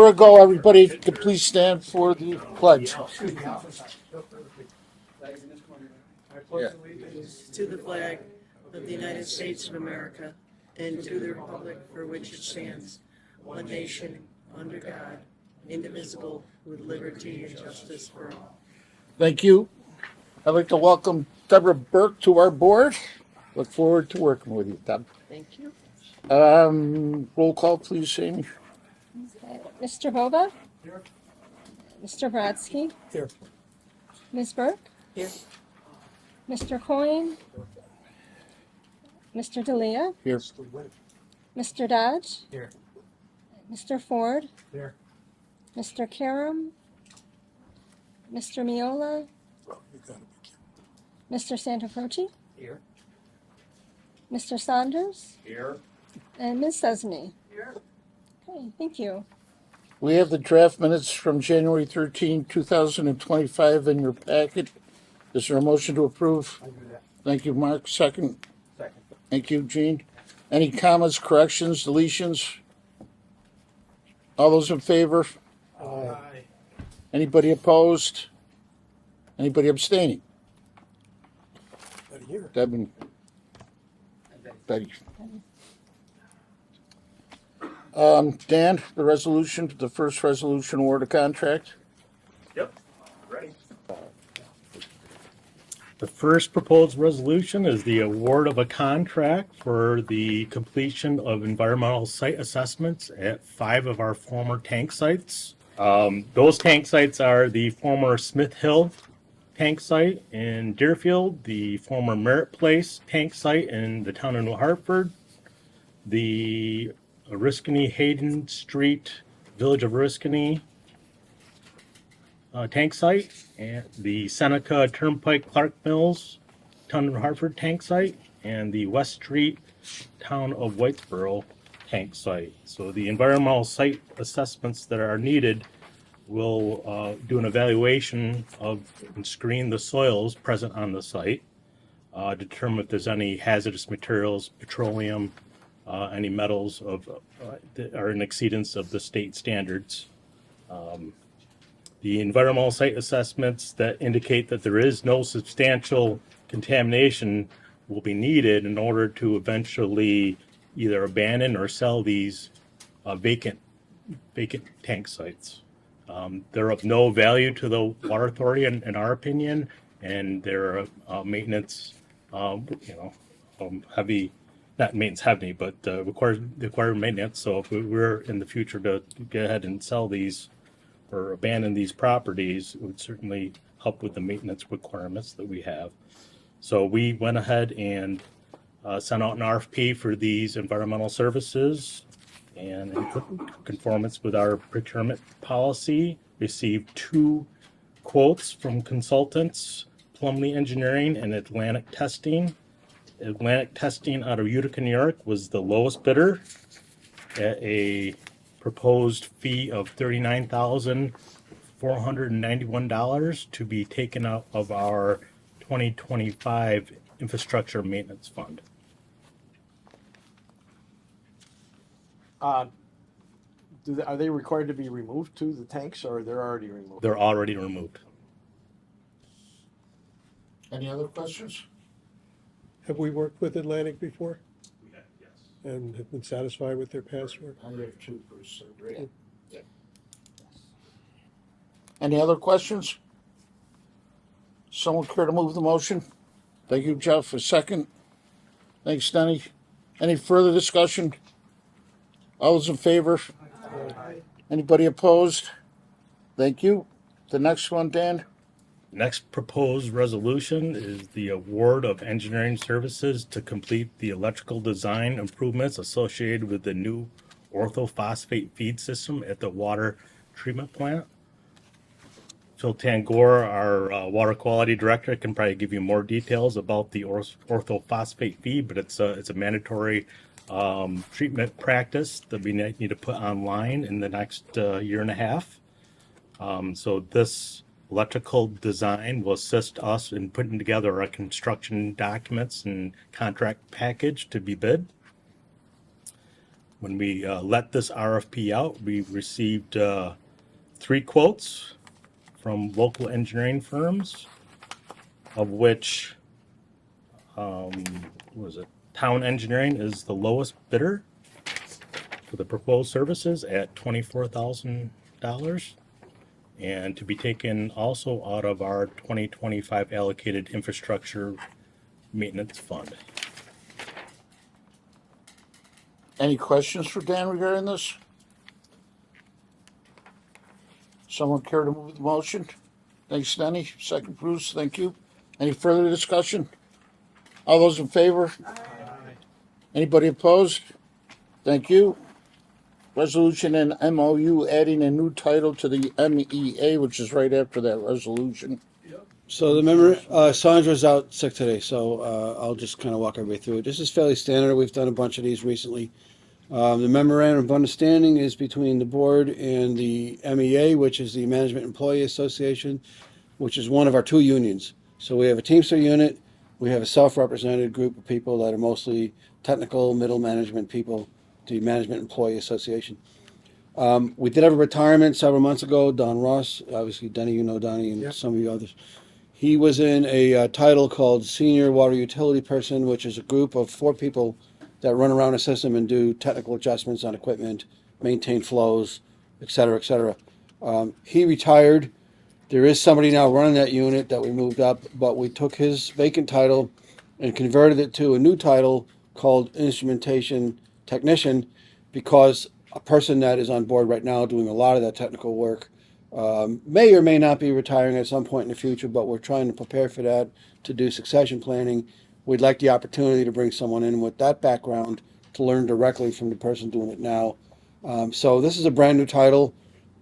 we go, everybody, to please stand for the pledge. Yeah. To the flag of the United States of America and to the republic for which it stands, one nation, under God, indivisible, with liberty and justice for all. Thank you. I'd like to welcome Deborah Burke to our board. Look forward to working with you, Deb. Thank you. Roll call, please, Amy. Mr. Hova? Here. Mr. Brodsky? Here. Ms. Burke? Here. Mr. Coyne? Mr. D'Elia? Here. Mr. Dodge? Here. Mr. Ford? Here. Mr. Karam? Mr. Miola? Mr. Santacroce? Here. Mr. Saunders? Here. And Ms. Sesney? Here. Okay, thank you. We have the draft minutes from January 13, 2025 in your packet. Is there a motion to approve? I do that. Thank you, Mark. Second. Second. Thank you, Gene. Any comments, corrections, deletions? All those in favor? Aye. Anybody opposed? Anybody abstaining? Right here. Deb and Betty. Dan, the resolution, the first resolution award of contract. Yep, ready. The first proposed resolution is the award of a contract for the completion of environmental site assessments at 5 of our former tank sites. Those tank sites are the former Smith Hill tank site in Deerfield, the former Merritt Place tank site in the town of New Hartford, the Oriskany Hayden Street, Village of Oriskany tank site, and the Seneca Turnpike Clark Mills, town of Hartford tank site, and the West Street, town of Whitesboro tank site. So the environmental site assessments that are needed will do an evaluation of and screen the soils present on the site, determine if there's any hazardous materials, petroleum, any metals that are in exceedance of the state standards. The environmental site assessments that indicate that there is no substantial contamination will be needed in order to eventually either abandon or sell these vacant tank sites. They're of no value to the Water Authority in our opinion, and they're maintenance, heavy, not maintenance heavy, but require maintenance. So if we were in the future to go ahead and sell these or abandon these properties, it would certainly help with the maintenance requirements that we have. So we went ahead and sent out an RFP for these environmental services, and in conformance with our procurement policy, received 2 quotes from consultants, Plumley Engineering and Atlantic Testing. Atlantic Testing out of Utica, New York was the lowest bidder at a proposed fee of $39,491 to be taken out of our 2025 infrastructure maintenance fund. Are they required to be removed to the tanks, or they're already removed? They're already removed. Any other questions? Have we worked with Atlantic before Yes. and have been satisfied with their past work? I have 2, Bruce. Great. Yeah. Any other questions? Someone care to move the motion? Thank you, Jeff. A second. Thanks, Denny. Any further discussion? All those in favor? Anybody opposed? Thank you. The next one, Dan? Next proposed resolution is the award of engineering services to complete the electrical design improvements associated with the new orthophosphate feed system at the water treatment plant. Phil Tangor, our water quality director, can probably give you more details about the orthophosphate feed, but it's a mandatory treatment practice that we need to put online in the next year and a half. So this electrical design will assist us in putting together our construction documents and contract package to be bid. when we let this RFP out, we received 3 quotes from local engineering firms, of which what was it? Town Engineering is the lowest bidder for the proposed services at $24,000, and to be taken also out of our 2025 allocated infrastructure maintenance fund. Any questions for Dan regarding this? Someone care to move the motion? Thanks, Denny. Second, Bruce. Thank you. Any further discussion? All those in favor? Anybody opposed? Thank you. Resolution and MOU adding a new title to the MEA, which is right after that resolution. So Sandra's out sick today, so I'll just kind of walk everybody through it. This is fairly standard. We've done a bunch of these recently. The memorandum of understanding is between the board and the MEA, which is the Management Employee Association, which is one of our 2 unions. So we have a Teamster unit, we have a self-represented group of people that are mostly technical, middle management people, the Management Employee Association. We did have a retirement several months ago. Don Ross, obviously Denny, you know Donnie, and some of you others. He was in a title called Senior Water Utility Person, which is a group of 4 people that run around a system and do technical adjustments on equipment, maintain flows, et cetera, et cetera. He retired. There is somebody now running that unit that we moved up, but we took his vacant title and converted it to a new title called Instrumentation Technician, because a person that is on board right now doing a lot of that technical work may or may not be retiring at some point in the future, but we're trying to prepare for that to do succession planning. We'd like the opportunity to bring someone in with that background to learn directly from the person doing it now. So this is a brand new title,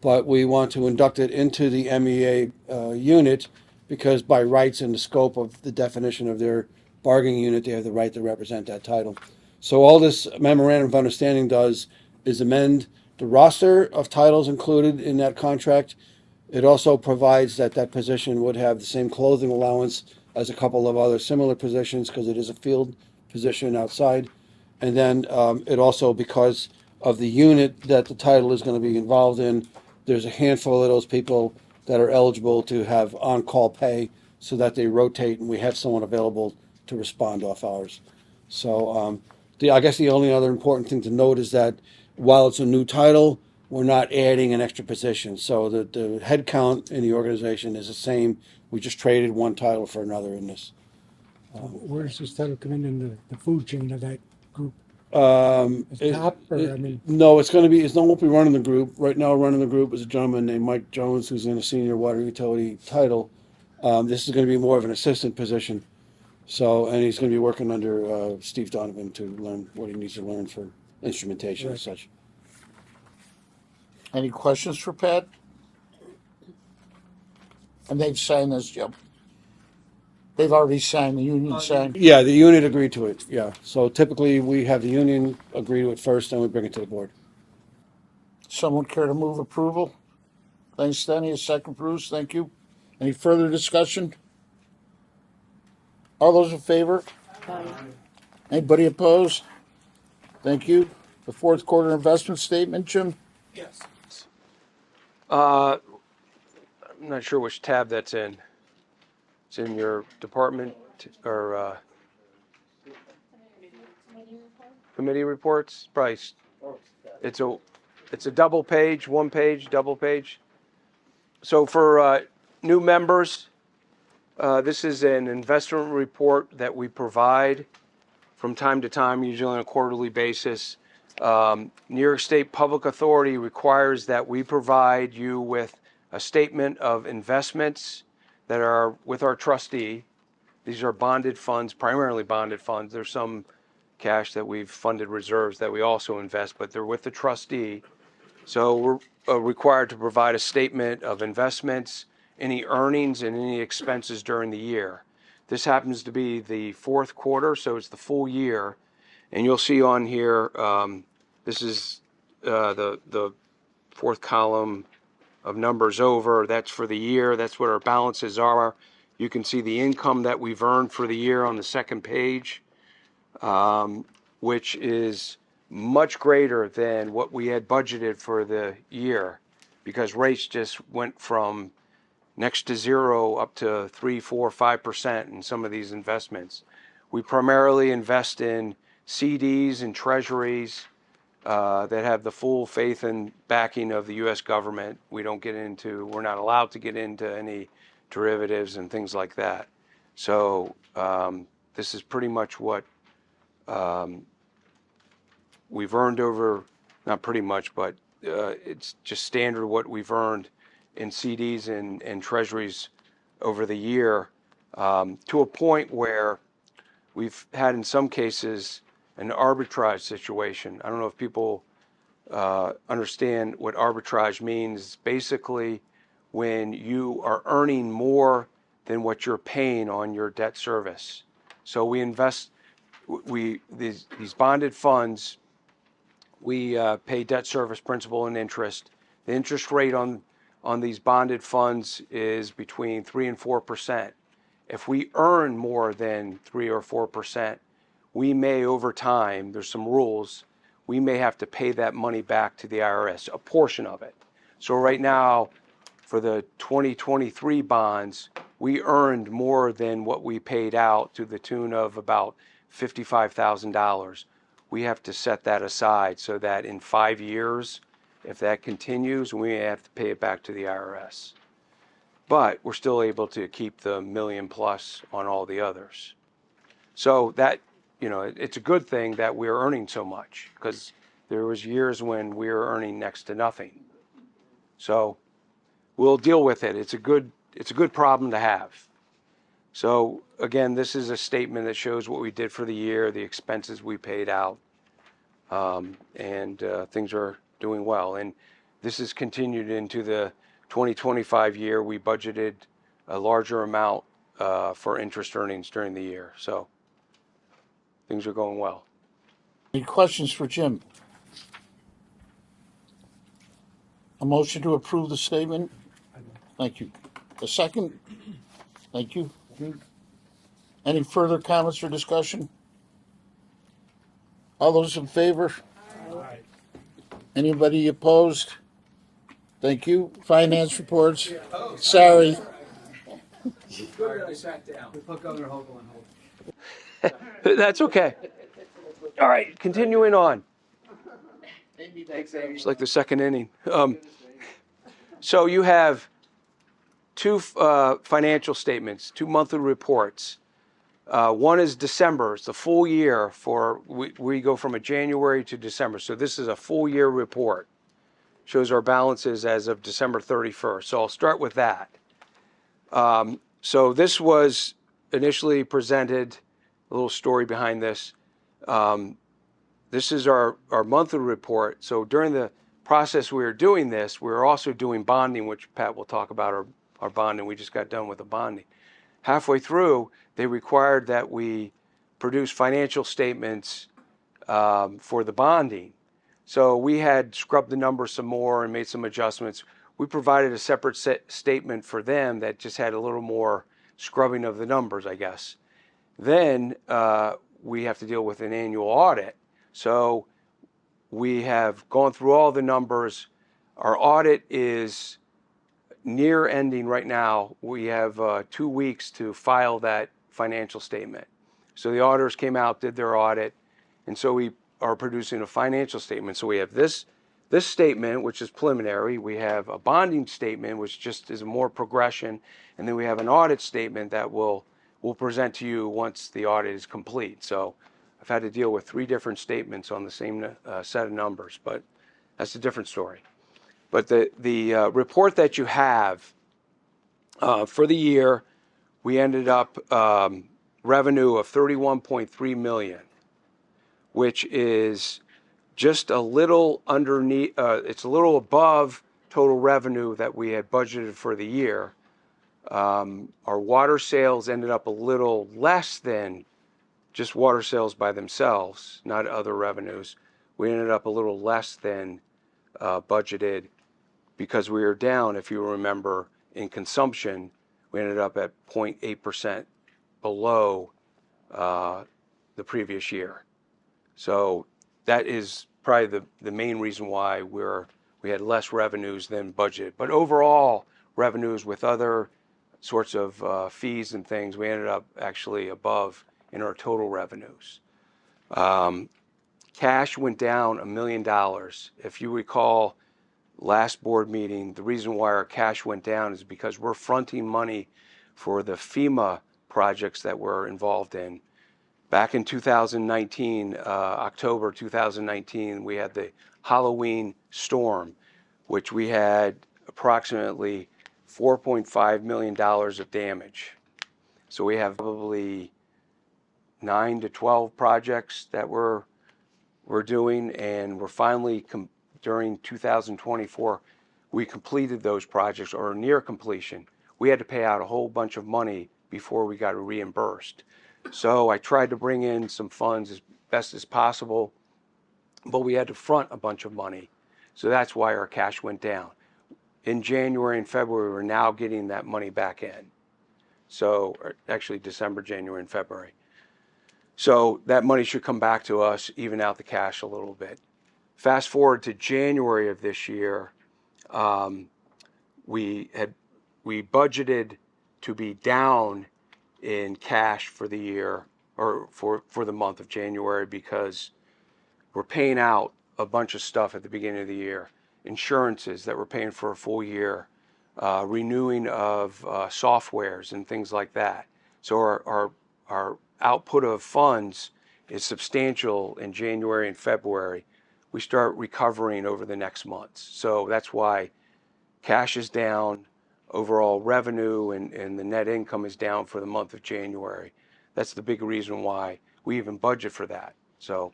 but we want to induct it into the MEA unit because by rights and the scope of the definition of their bargaining unit, they have the right to represent that title. So all this memorandum of understanding does is amend the roster of titles included in that contract. It also provides that that position would have the same clothing allowance as a couple of other similar positions because it is a field position outside. And then it also, because of the unit that the title is going to be involved in, there's a handful of those people that are eligible to have on-call pay so that they rotate and we have someone available to respond off hours. So I guess the only other important thing to note is that while it's a new title, we're not adding an extra position. So the head count in the organization is the same. We just traded one title for another in this. Where does this title come in the food chain of that group? It- Top, or, it- I mean, No, it's going to be, it's not won't be running the group. Right now, running the group is a gentleman named Mike Jones, who's in a senior water utility title. This is going to be more of an assistant position. So, and he's going to be working under Steve Donovan to learn what he needs to learn for instrumentation and such. Any questions for Pat? And they've signed this, Jim. They've already signed, the union signed. Yeah, the unit agreed to it, yeah. So typically, we have the union agree to it first, then we bring it to the board. Someone care to move approval? Thanks, Denny. A second, Bruce. Thank you. Any further discussion? All those in favor? Anybody opposed? Thank you. The fourth quarter investment statement, Jim? I'm not sure which tab that's in. It's in your department or committee reports. Probably, it's a double page, one page, double page. So for new members, this is an investment report that we provide from time to time, usually on a quarterly basis. New York State Public Authority requires that we provide you with a statement of investments that are with our trustee. These are bonded funds, primarily bonded funds. There's some cash that we've funded reserves that we also invest, but they're with the trustee. So we're required to provide a statement of investments, any earnings, and any expenses during the year. This happens to be the fourth quarter, so it's the full year. And you'll see on here, this is the fourth column of numbers over. That's for the year. That's what our balances are. You can see the income that we've earned for the year on the second page, which is much greater than what we had budgeted for the year, because rates just went from next to zero up to 3, 4, 5% in some of these investments. We primarily invest in CDs and treasuries that have the full faith and backing of the U.S. government. We're not allowed to get into any derivatives and things like that. So this is pretty much what we've earned over, not pretty much, but it's just standard what we've earned in CDs and treasuries over the year, to a point where we've had in some cases an arbitrage situation. I don't know if people understand what arbitrage means. Basically, when you are earning more than what you're paying on your debt service. So we invest, these bonded funds, we pay debt service principal and interest. The interest rate on these bonded funds is between 3 and 4%. If we earn more than 3 or 4%, we may, over time, there's some rules, we may have to pay that money back to the IRS, a portion of it. So right now, for the 2023 bonds, we earned more than what we paid out, to the tune of about $55,000. We have to set that aside so that in 5 years, if that continues, we may have to pay it back to the IRS. But we're still able to keep the $1 million plus on all the others. So that, it's a good thing that we're earning so much, because there was years when we were earning next to nothing. So we'll deal with it. It's a good problem to have. So again, this is a statement that shows what we did for the year, the expenses we paid out, and things are doing well. And this has continued into the 2025 year. We budgeted a larger amount for interest earnings during the year. So things are going well. Any questions for Jim? A motion to approve the statement? Thank you. A second? Thank you. Any further comments or discussion? All those in favor? Anybody opposed? Thank you. Finance reports? Sorry. That's okay. All right, continuing on. It's like the second inning. So you have two financial statements, 2 monthly reports. One is December. It's the full year we go from a January to December. So this is a full year report. Shows our balances as of December 31st. So I'll start with that. So this was initially presented, a little story behind this. This is our monthly report. So during the process we were doing this, we were also doing bonding, which Pat will talk about our bonding. We just got done with the bonding. Halfway through, they required that we produce financial statements for the bonding. So we had scrubbed the numbers some more and made some adjustments. We provided a separate statement for them that just had a little more scrubbing of the numbers, I guess. Then we have to deal with an annual audit. So we have gone through all the numbers. Our audit is near ending right now. We have 2 weeks to file that financial statement. So the auditors came out, did their audit, and so we are producing a financial statement. So we have this statement, which is preliminary. We have a bonding statement, which just is more progression, and then we have an audit statement that we'll present to you once the audit is complete. So I've had to deal with 3 different statements on the same set of numbers, but that's a different story. But the report that you have for the year, we ended up revenue of $31.3 million, which is just a little underneath. It's a little above total revenue that we had budgeted for the year. Our water sales ended up a little less than just water sales by themselves, not other revenues. We ended up a little less than budgeted because we were down, if you remember, in consumption. We ended up at 0.8% below the previous year. So that is probably the main reason why we had less revenues than budgeted. But overall, revenues with other sorts of fees and things, we ended up actually above in our total revenues. Cash went down $1 million. If you recall, last board meeting, the reason why our cash went down is because we're fronting money for the FEMA projects that we're involved in. Back in 2019, October 2019, we had the Halloween storm, which we had approximately $4.5 million of damage. So we have probably 9 to 12 projects that we're doing, and we're finally, during 2024, we completed those projects or near completion. We had to pay out a whole bunch of money before we got reimbursed. So I tried to bring in some funds as best as possible, but we had to front a bunch of money. So that's why our cash went down. In January and February, we're now getting that money back in. So actually December, January, and February. So that money should come back to us, even out the cash a little bit. Fast forward to January of this year, we budgeted to be down in cash for the year, or for the month of January, because we're paying out a bunch of stuff at the beginning of the year. Insurances that we're paying for a full year, renewing of softwares and things like that. So our output of funds is substantial in January and February. We start recovering over the next months. So that's why cash is down, overall revenue and the net income is down for the month of January. That's the big reason why we even budget for that. So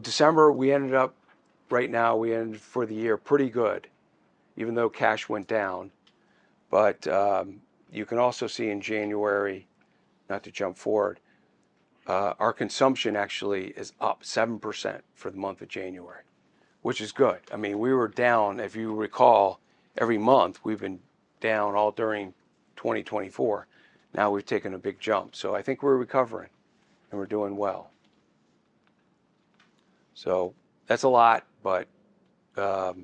December, we ended up, right now, we ended for the year pretty good, even though cash went down. But you can also see in January, not to jump forward, our consumption actually is up 7% for the month of January, which is good. I mean, we were down, if you recall, every month we've been down all during 2024. Now we've taken a big jump. So I think we're recovering and we're doing well. So that's a lot, but we're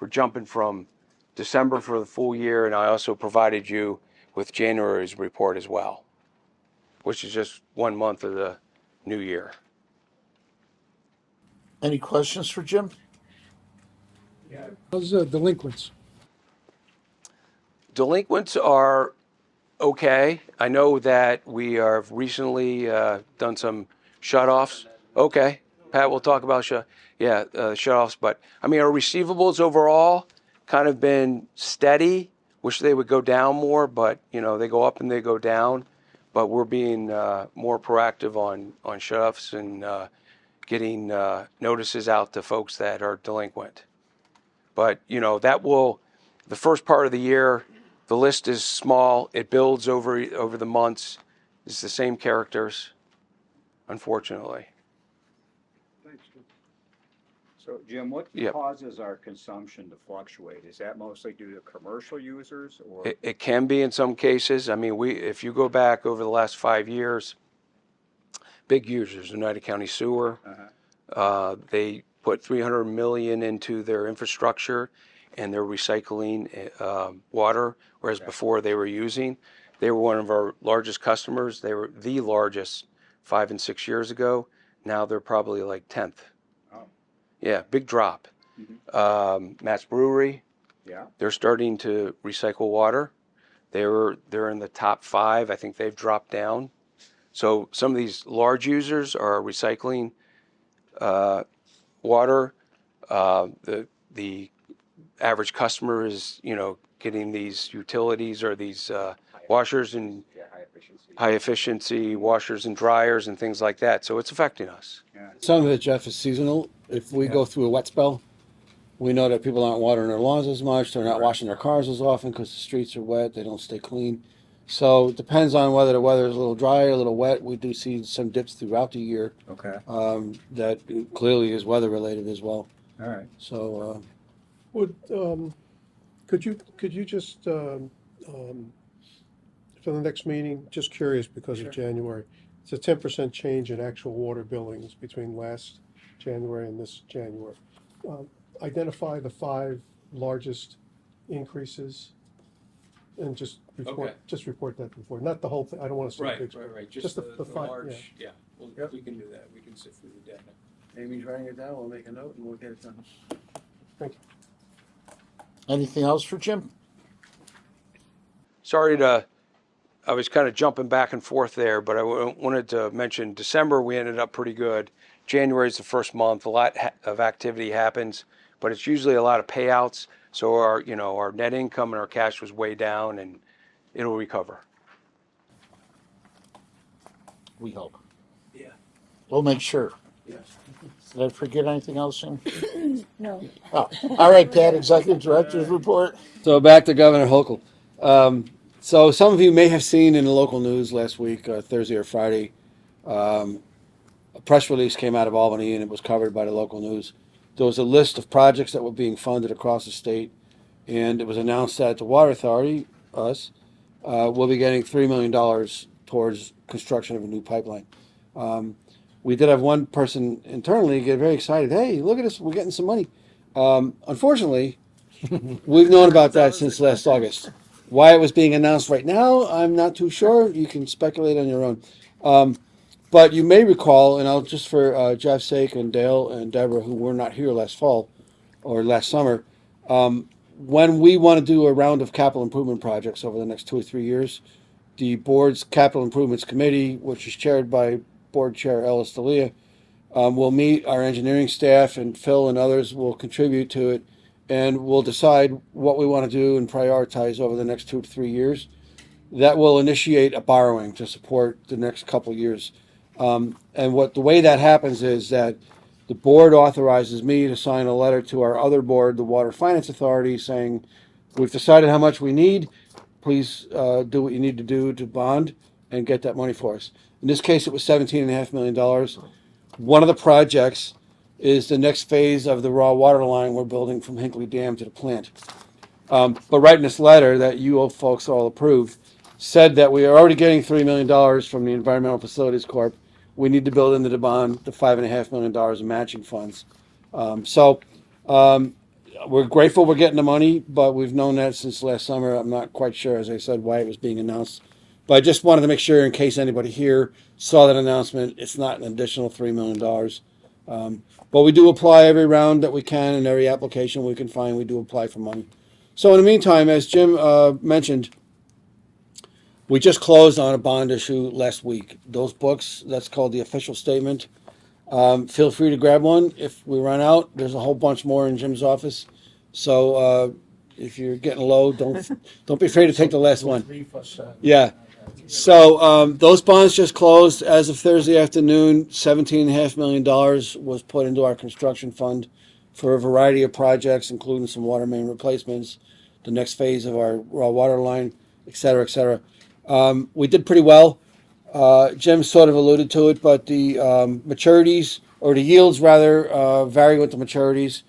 jumping from December for the full year, and I also provided you with January's report as well, which is just 1 month of the new year. Any questions for Jim? How's delinquents? Delinquents are okay. I know that we have recently done some shutoffs. Okay, Pat, we'll talk about shutoffs. But I mean, our receivables overall kind of been steady. Wish they would go down more, but they go up and they go down. But we're being more proactive on shutoffs and getting notices out to folks that are delinquent. But the first part of the year, the list is small. It builds over the months. It's the same characters, unfortunately. Thanks, Jim. So, Jim, what causes our consumption to fluctuate? Is that mostly due to commercial users, or? It can be in some cases. I mean, if you go back over the last 5 years, big users, United County Sewer, they put $300 million into their infrastructure, and they're recycling water, whereas before they were using. They were one of our largest customers. They were the largest 5 and 6 years ago. Now they're probably like 10th. Oh. Yeah, big drop. Mm-hmm. Matt's Brewery, Yeah. they're starting to recycle water. They're in the top 5. I think they've dropped down. So some of these large users are recycling water. The average customer is, getting these utilities or these washers and high efficiency washers and dryers and things like that. So it's affecting us. Yeah. Some of it, Jeff, is seasonal. If we go through a wet spell, we know that people aren't watering their lawns as much. They're not washing their cars as often because the streets are wet. They don't stay clean. So it depends on whether the weather is a little dry or a little wet. We do see some dips throughout the year. Okay. That clearly is weather related as well. All right. So Could you just, for the next meeting, just curious because of January, It's a 10% change in actual water billings between last January and this January. Identify the 5 largest increases and just Okay. report that before, not the whole thing, I don't wanna see the Right, big. right, right, just just the- the the five, large, yeah, Yep. we can do that, we can sit through the data. Amy's writing it down, we'll make a note and we'll get it done. Anything else for Jim? I was kind of jumping back and forth there, but I wanted to mention December, we ended up pretty good. January is the first month, a lot of activity happens, but it's usually a lot of payouts. So our net income and our cash was way down, and it'll recover. We hope. Yeah. We'll make sure. Yes. Did I forget anything else, Sam? No. Oh, all right, Pat, Executive Director's report. So back to Governor Hochul. So some of you may have seen in the local news last week, Thursday or Friday, a press release came out of Albany and it was covered by the local news. There was a list of projects that were being funded across the state, and it was announced that the Water Authority, us, will be getting $3 million towards construction of a new pipeline. We did have one person internally get very excited. Hey, look at us, we're getting some money. Unfortunately, we've known about that since last August. Why it was being announced right now, I'm not too sure. You can speculate on your own. But you may recall, and I'll just for Jeff's sake and Dale and Deborah, who were not here last fall or last summer, when we want to do a round of capital improvement projects over the next 2 or 3 years, the board's capital improvements committee, which is chaired by board chair Ellis D'Elia, will meet our engineering staff, and Phil and others will contribute to it, and we'll decide what we want to do and prioritize over the next 2 to 3 years. That will initiate a borrowing to support the next couple years. And the way that happens is that the board authorizes me to sign a letter to our other board, the Water Finance Authority, saying, we've decided how much we need. Please do what you need to do to bond and get that money for us. In this case, it was $17.5 million. One of the projects is the next phase of the raw water line we're building from Hinkley Dam to the plant. But writing this letter that you folks all approved said that we are already getting $3 million from the Environmental Facilities Corp. We need to build into the bond the $5.5 million in matching funds. We're grateful we're getting the money, but we've known that since last summer. I'm not quite sure, as I said, why it was being announced. But I just wanted to make sure, in case anybody here saw that announcement, it's not an additional $3 million. But we do apply every round that we can, and every application we can find, we do apply for money. So in the meantime, as Jim mentioned, we just closed on a bond issue last week. Those books, that's called the official statement. Feel free to grab one. If we run out, there's a whole bunch more in Jim's office. So if you're getting low, don't be afraid to take the last one. Yeah. So those bonds just closed as of Thursday afternoon. $17.5 million was put into our construction fund for a variety of projects, including some water main replacements, the next phase of our raw water line, et cetera, et cetera. We did pretty well. Jim sort of alluded to it, but the maturities, or the yields rather, vary with the maturities.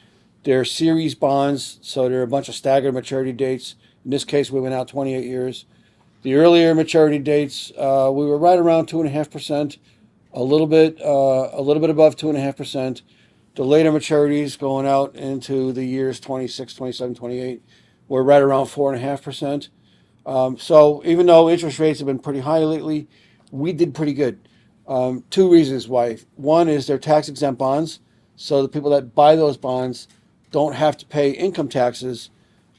They're series bonds, so there are a bunch of staggered maturity dates. In this case, we went out 28 years. The earlier maturity dates, we were right around 2.5%, a little bit above 2.5%. The later maturities going out into the years 26, 27, 28, we're right around 4.5%. So even though interest rates have been pretty high lately, we did pretty good. 2 reasons why. One is they're tax exempt bonds, so the people that buy those bonds don't have to pay income taxes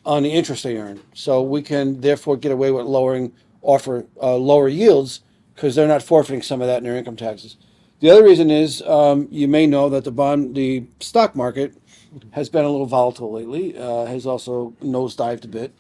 on the interest they earn. So we can therefore get away with lower yields because they're not forfeiting some of that in their income taxes. The other reason is you may know that the stock market has been a little volatile lately, has also nosedived a bit.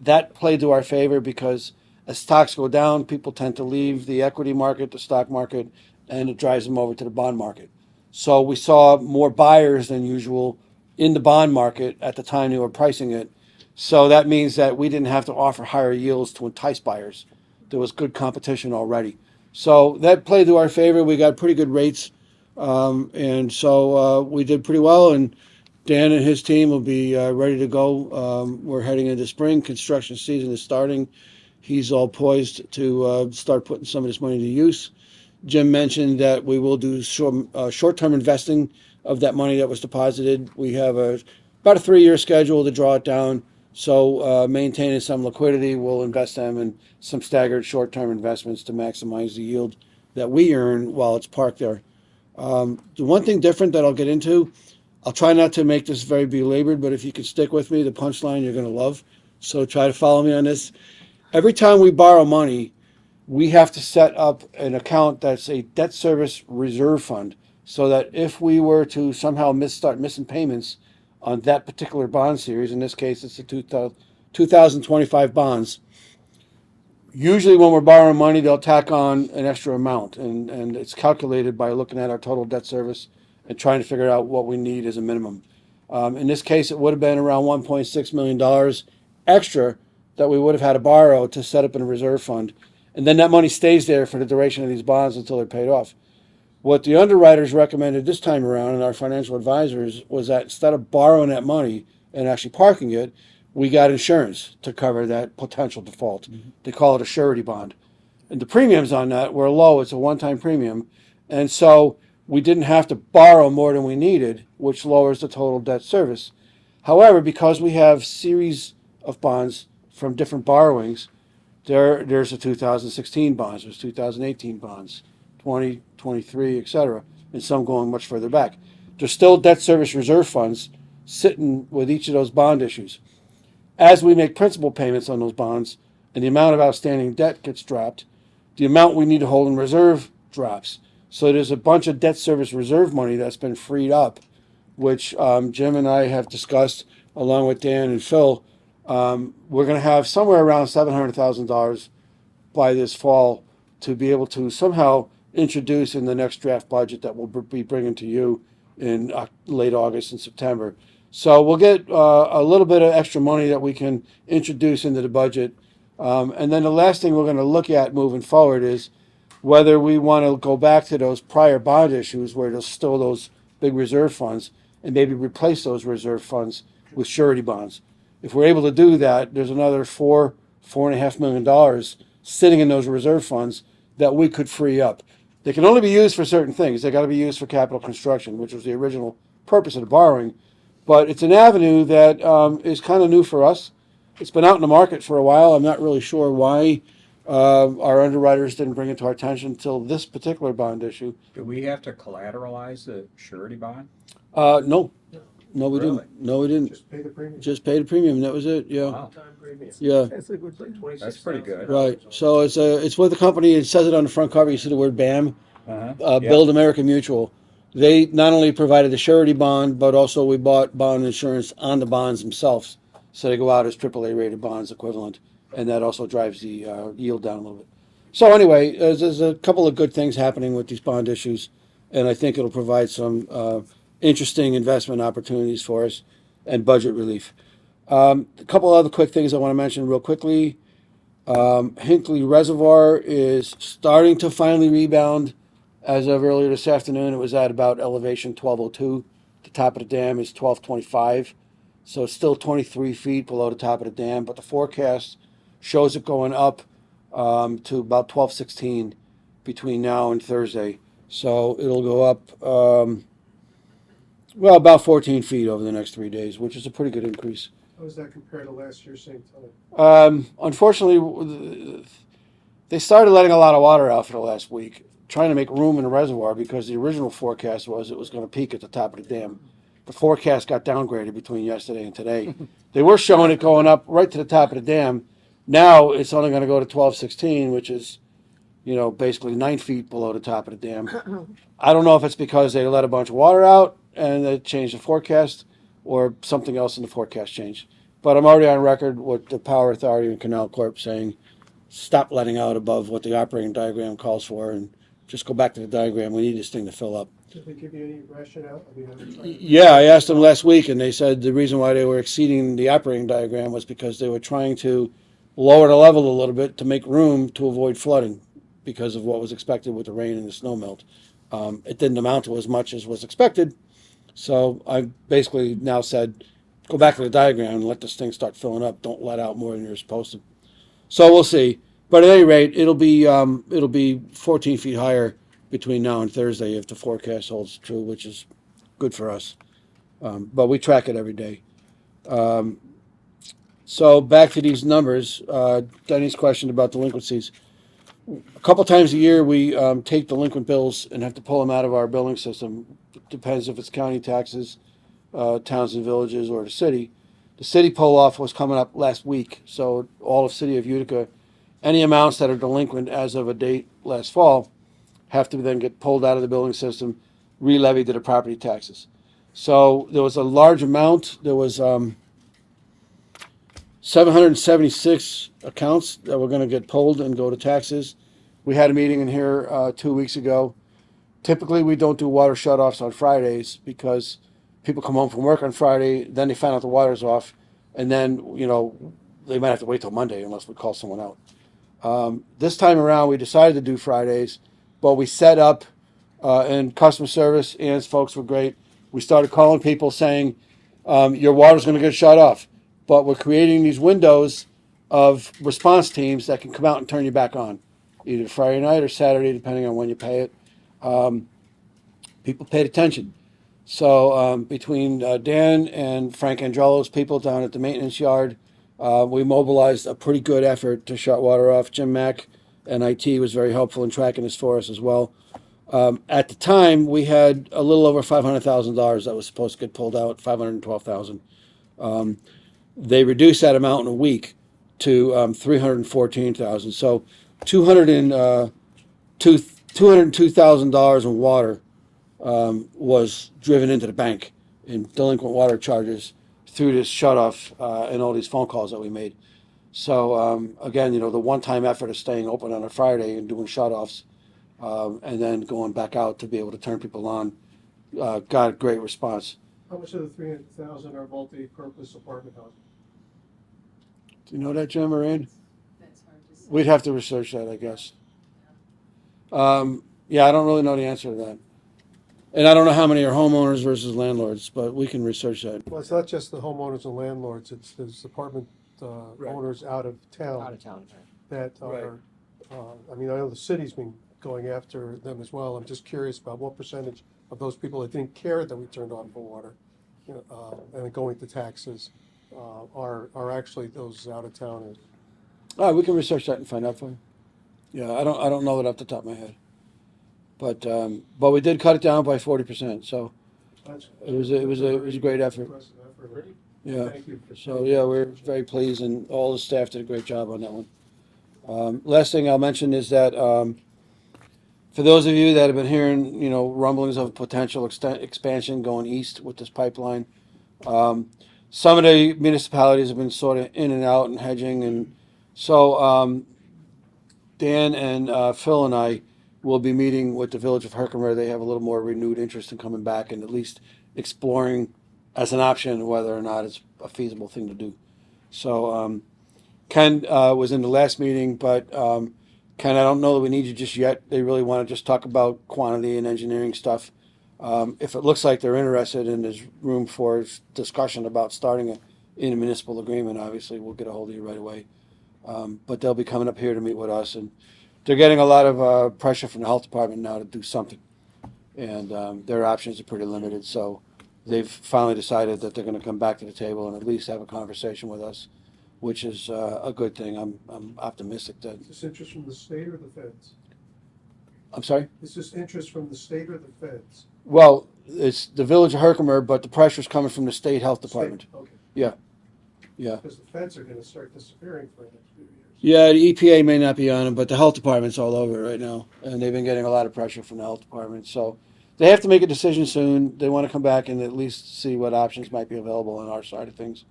That played to our favor because as stocks go down, people tend to leave the equity market, the stock market, and it drives them over to the bond market. So we saw more buyers than usual in the bond market at the time they were pricing it. So that means that we didn't have to offer higher yields to entice buyers. There was good competition already. So that played to our favor. We got pretty good rates. And so we did pretty well. And Dan and his team will be ready to go. We're heading into spring. Construction season is starting. He's all poised to start putting some of this money to use. Jim mentioned that we will do short-term investing of that money that was deposited. We have about a 3-year schedule to draw it down. So maintaining some liquidity, we'll invest them in some staggered short-term investments to maximize the yield that we earn while it's parked there. The one thing different that I'll get into, I'll try not to make this very belabored, but if you can stick with me, the punchline you're going to love. So try to follow me on this. Every time we borrow money, we have to set up an account that's a debt service reserve fund, so that if we were to somehow start missing payments on that particular bond series, in this case it's the 2025 bonds, usually when we're borrowing money, they'll tack on an extra amount, and it's calculated by looking at our total debt service and trying to figure out what we need as a minimum. In this case, it would have been around $1.6 million extra that we would have had to borrow to set up in a reserve fund. And then that money stays there for the duration of these bonds until they're paid off. What the underwriters recommended this time around, and our financial advisors, was that instead of borrowing that money and actually parking it, we got insurance to cover that potential default. They call it a surety bond. And the premiums on that were low. It's a one-time premium. And so we didn't have to borrow more than we needed, which lowers the total debt service. However, because we have series of bonds from different borrowings, there's the 2016 bonds, there's 2018 bonds, 20, 23, etc., and some going much further back. There's still debt service reserve funds sitting with each of those bond issues. As we make principal payments on those bonds and the amount of outstanding debt gets dropped, the amount we need to hold in reserve drops. So there's a bunch of debt service reserve money that's been freed up, which Jim and I have discussed along with Dan and Phil. We're going to have somewhere around $700,000 by this fall to be able to somehow introduce in the next draft budget that we'll be bringing to you in late August and September. So we'll get a little bit of extra money that we can introduce into the budget. And then the last thing we're going to look at moving forward is whether we want to go back to those prior bond issues where there's still those big reserve funds and maybe replace those reserve funds with surety bonds. If we're able to do that, there's another $4.5 million sitting in those reserve funds that we could free up. They can only be used for certain things. They got to be used for capital construction, which was the original purpose of the borrowing. But it's an avenue that is kind of new for us. It's been out in the market for a while. I'm not really sure why our underwriters didn't bring it to our attention until this particular bond issue. Do we have to collateralize the surety bond? No, we Really? didn't. No, we didn't. Just pay the premium. Just paid a premium. That was it. Yeah, Wow, yeah. that's pretty good. Right. So it's with the company. It says it on the front cover. You see the word BAM, Uh-huh. Build American Mutual. They not only provided the surety bond, but also we bought bond insurance on the bonds themselves. So they go out as AAA rated bonds equivalent, and that also drives the yield down a little bit. So anyway, there's a couple of good things happening with these bond issues, and I think it'll provide some interesting investment opportunities for us and budget relief. A couple other quick things I want to mention real quickly. Hinkley Reservoir is starting to finally rebound. As of earlier this afternoon, it was at about elevation 1202. The top of the dam is 1225. So it's still 23 feet below the top of the dam, but the forecast shows it going up to about 1216 between now and Thursday. So it'll go up, about 14 feet over the next 3 days, which is a pretty good increase. How does that compare to last year, same time? Unfortunately, they started letting a lot of water out for the last week, trying to make room in the reservoir because the original forecast was it was going to peak at the top of the dam. The forecast got downgraded between yesterday and today. They were showing it going up right to the top of the dam. Now it's only going to go to 1216, which is, basically 9 feet below the top of the dam. I don't know if it's because they let a bunch of water out and they changed the forecast or something else in the forecast changed. But I'm already on record with the Power Authority and Canal Corp saying, stop letting out above what the operating diagram calls for and just go back to the diagram. We need this thing to fill up. Did they give you any rationale? Yeah, I asked them last week, and they said the reason why they were exceeding the operating diagram was because they were trying to lower the level a little bit to make room to avoid flooding because of what was expected with the rain and the snow melt. It didn't amount to as much as was expected, so I basically now said, go back to the diagram and let this thing start filling up. Don't let out more than you're supposed to. So we'll see. But at any rate, it'll be 14 feet higher between now and Thursday if the forecast holds true, which is good for us. But we track it every day. So back to these numbers, Denny's question about delinquencies. A couple times a year, we take delinquent bills and have to pull them out of our billing system. Depends if it's county taxes, towns and villages, or the city. The city pull-off was coming up last week, so all of City of Utica, any amounts that are delinquent as of a date last fall have to then get pulled out of the billing system, re-levied to the property taxes. So there was a large amount. There was 776 accounts that were going to get pulled and go to taxes. We had a meeting in here 2 weeks ago. Typically, we don't do water shutoffs on Fridays because people come home from work on Friday, then they find out the water's off, and then, they might have to wait till Monday unless we call someone out. This time around, we decided to do Fridays, but we set up, and customer service, Ann's folks were great. We started calling people saying, your water's going to get shut off. But we're creating these windows of response teams that can come out and turn you back on, either Friday night or Saturday, depending on when you pay it. People paid attention. So between Dan and Frank Angelo's people down at the maintenance yard, we mobilized a pretty good effort to shut water off. Jim Mack and IT was very helpful in tracking this for us as well. At the time, we had a little over $500,000 that was supposed to get pulled out, $512,000. They reduced that amount in a week to $314,000. So $202,000 in water was driven into the bank in delinquent water charges through this shutoff and all these phone calls that we made. So again, the one-time effort of staying open on a Friday and doing shutoffs and then going back out to be able to turn people on got a great response. How much of the 300,000 are multi-purpose apartment houses? Do you know that, Jim or Ann? We'd have to research that, I guess. Yeah, I don't really know the answer to that. And I don't know how many are homeowners versus landlords, but we can research that. Well, it's not just the homeowners and landlords, it's there's apartment owners out of town that are, I know the city's been going after them as well. I'm just curious about what percentage of those people that didn't care that we turned on for water, and going to taxes, are actually those out of towners. All right, we can research that and find out for you. Yeah, I don't know it off the top of my head, but we did cut it down by 40%. So it was a great effort. Impressive effort. Yeah. Thank you. So yeah, we're very pleased, and all the staff did a great job on that one. Last thing I'll mention is that for those of you that have been hearing, rumblings of potential expansion going east with this pipeline, some of the municipalities have been sort of in and out and hedging, and so Dan and Phil and I will be meeting with the Village of Herkimer. They have a little more renewed interest in coming back and at least exploring as an option whether or not it's a feasible thing to do. So Ken was in the last meeting, but Ken, I don't know that we need you just yet. They really want to just talk about quantity and engineering stuff. If it looks like they're interested and there's room for discussion about starting in a municipal agreement, obviously we'll get a hold of you right away. But they'll be coming up here to meet with us, and they're getting a lot of pressure from the health department now to do something, and their options are pretty limited. So they've finally decided that they're going to come back to the table and at least have a conversation with us, which is a good thing. I'm optimistic that. Is this interest from the state or the feds? I'm sorry? Is this interest from the state or the feds? Well, it's the Village of Herkimer, but the pressure's coming from the state health department. State, okay. Yeah. Yeah. Because the feds are gonna start disappearing for the next few years. Yeah, the EPA may not be on it, but the health department's all over it right now, and they've been getting a lot of pressure from the health department. So they have to make a decision soon. They want to come back and at least see what options might be available on our side of things.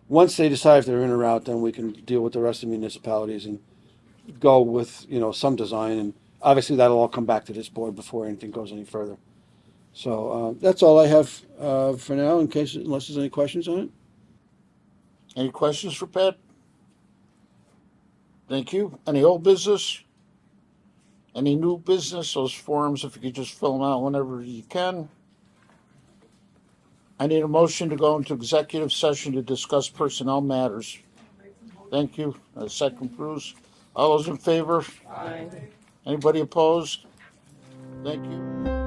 Once they decide if they're in or out, then we can deal with the rest of the municipalities and go with some design. And obviously that'll all come back to this board before anything goes any further. So that's all I have for now, unless there's any questions on it. Any questions for Pat? Thank you. Any old business? Any new business? Those forms, if you could just fill them out whenever you can. I need a motion to go into executive session to discuss personnel matters. Thank you. Second, Bruce. All those in favor? Aye. Anybody opposed? Thank you.